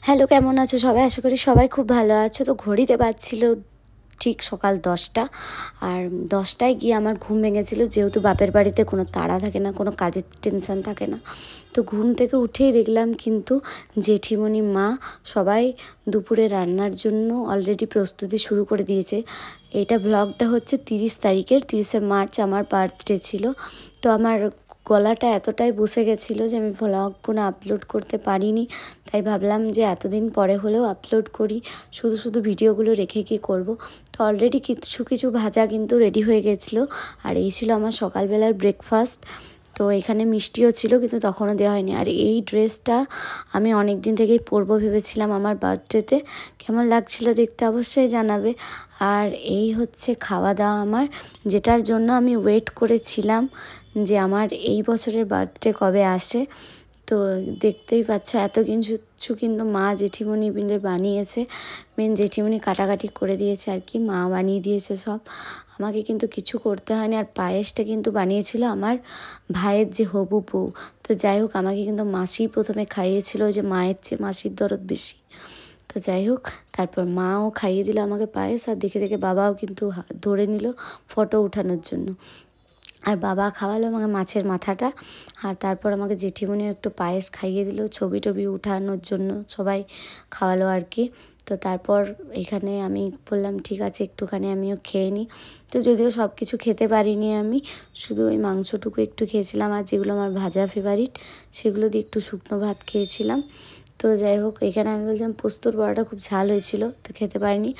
Hello, কেমন আছো সবাই? আশা করি সবাই খুব ভালো আছো। তো ঘড়িতে বাজছিল ঠিক সকাল 10টা। আর 10টায় গিয়ে আমার ঘুম ভেঙেছিল, যেহেতু বাপের বাড়িতে কোনো তাড়া থাকে না, কোনো কাজের টেনশন থাকে না। তো ঘুম থেকে উঠেই দেখলাম কিন্তু জেঠিমণি, মা সবাই দুপুরে রান্নার জন্য অলরেডি প্রস্তুতি শুরু করে দিয়েছে। এটা ব্লগটা হচ্ছে 30শে মার্চ, আমার বার্থডে ছিল। তো আমার গলাটা এতটাই বসে গেছিলো যে আমি ভ্লগগুলো আপলোড করতে পারিনি। তাই ভাবলাম যে এতদিন পরে হলেও আপলোড করি, শুধু শুধু ভিডিওগুলো রেখে কী করব। তো অলরেডি কিছু কিছু ভাজা কিন্তু রেডি হয়ে গেছিলো। আর এই ছিল আমার সকালবেলার ব্রেকফাস্ট। তো এখানে মিষ্টিও ছিল, কিন্তু তখনও দেওয়া হয়নি। আর এই ড্রেসটা আমি অনেক দিন থেকেই পরবো ভেবেছিলাম আমার বার্থডেতে। কেমন লাগছিল দেখতে অবশ্যই জানাবে। আর এই হচ্ছে খাওয়া দাওয়া আমার, যেটার জন্য আমি ওয়েট করেছিলাম যে আমার এই বছরের বার্থডে কবে আসে। তো দেখতেই পাচ্ছ এত কিছু কিন্তু মা জেঠিমণি মিলে বানিয়েছে। মেন জেঠিমণি কাটাকাটি করে দিয়েছে আর কি, মা বানিয়ে দিয়েছে সব, আমাকে কিন্তু কিছু করতে হয়নি। আর পায়েসটা কিন্তু বানিয়েছিল আমার ভাইয়ের যে হবু বউ। তো যাই হোক, আমাকে কিন্তু মাসিই প্রথমে খাইয়েছিল, ওই যে মায়ের চেয়ে মাসির দরদ বেশি। তো যাই হোক, তারপর মাও খাইয়ে দিল আমাকে পায়েস। আর দেখে দেখে বাবাও কিন্তু ধরে নিল ফটো ওঠানোর জন্য। আর বাবা খাওয়ালো আমাকে মাছের মাথাটা। আর তারপর আমাকে জেঠিমণিও একটু পায়েস খাইয়ে দিল, ছবি টবি উঠানোর জন্য সবাই খাওয়ালো আর কি। তো তারপর এখানে আমি বললাম ঠিক আছে একটুখানি আমিও খেয়ে নিই। তো যদিও সব কিছু খেতে পারিনি, আমি শুধু ওই মাংসটুকু একটু খেয়েছিলাম। আর যেগুলো আমার ভাজা ফেভারিট সেগুলো দিয়ে একটু শুকনো ভাত খেয়েছিলাম। তো যাই হোক, এখানে আমি বলছিলাম পোস্তর বড়াটা খুব ঝাল হয়েছিল, তো খেতে পারিনি।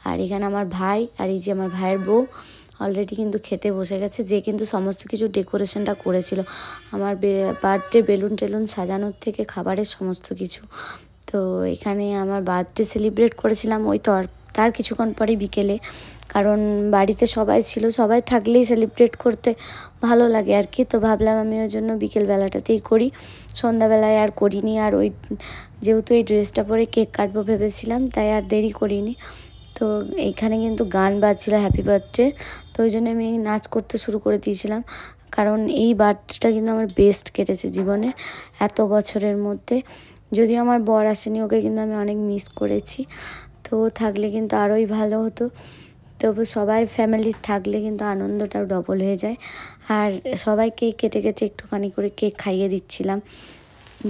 আর এখানে আমার ভাই আর এই যে আমার ভাইয়ের বউ অলরেডি কিন্তু খেতে বসে গেছে, যে কিন্তু সমস্ত কিছু ডেকোরেশনটা করেছিল আমার বার্থডে বেলুন টেলুন সাজানোর থেকে খাবারের সমস্ত কিছু। তো এখানে আমার বার্থডে সেলিব্রেট করেছিলাম ওই তো তার কিছুক্ষণ পরে বিকেলে, কারণ বাড়িতে সবাই ছিল, সবাই থাকলেই সেলিব্রেট করতে ভালো লাগে আর কি। তো ভাবলাম আমি ওই জন্য বিকেলবেলাটাতেই করি, সন্ধ্যাবেলায় আর করিনি। আর ওই যেহেতু এই ড্রেসটা পরে কেক কাটবো ভেবেছিলাম, তাই আর দেরি করিনি। তো এইখানে কিন্তু গান বাজছিল হ্যাপি বার্থডে, তো ওই জন্য আমি নাচ করতে শুরু করে দিয়েছিলাম। কারণ এই বার্থডেটা কিন্তু আমার বেস্ট কেটেছে জীবনে এত বছরের মধ্যে। যদিও আমার বর আসেনি, ওকে কিন্তু আমি অনেক মিস করেছি। তো থাকলে কিন্তু আরোই ভালো হতো। তবু সবাই ফ্যামিলি থাকলে কিন্তু আনন্দটাও ডবল হয়ে যায়। আর সবাইকে কেটে কেটে একটুখানি করে কেক খাইয়ে দিচ্ছিলাম,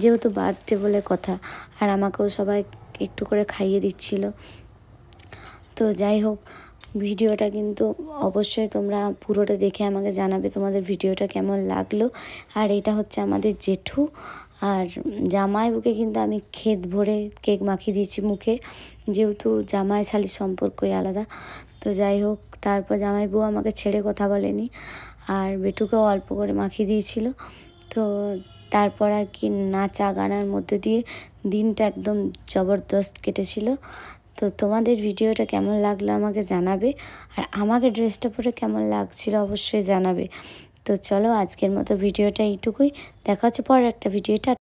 যেহেতু বার্থডে বলে কথা। আর আমাকেও সবাই একটু করে খাইয়ে দিচ্ছিল। তো যাই হোক, ভিডিওটা কিন্তু অবশ্যই তোমরা পুরোটা দেখে আমাকে জানাবে তোমাদের ভিডিওটা কেমন লাগলো। আর এটা হচ্ছে আমাদের জেঠু। আর জামাইবুকে কিন্তু আমি ক্ষেত ভরে কেক মাখিয়ে দিয়েছি মুখে, যেহেতু জামাই শালির সম্পর্কই আলাদা। তো যাই হোক, তারপর জামাইবু আমাকে ছেড়ে কথা বলেনি, আর বেটুকেও অল্প করে মাখিয়ে দিয়েছিল। তো তারপর আর কি নাচা গানার মধ্যে দিয়ে দিনটা একদম জবরদস্ত কেটেছিল। তো তোমাদের ভিডিওটা কেমন লাগলো আমাকে জানাবে, আর আমাকে ড্রেসটা পরে কেমন লাগছিল অবশ্যই জানাবে। তো চলো, আজকের মতো ভিডিওটা এইটুকুই, দেখা হচ্ছে পরের একটা ভিডিওটা।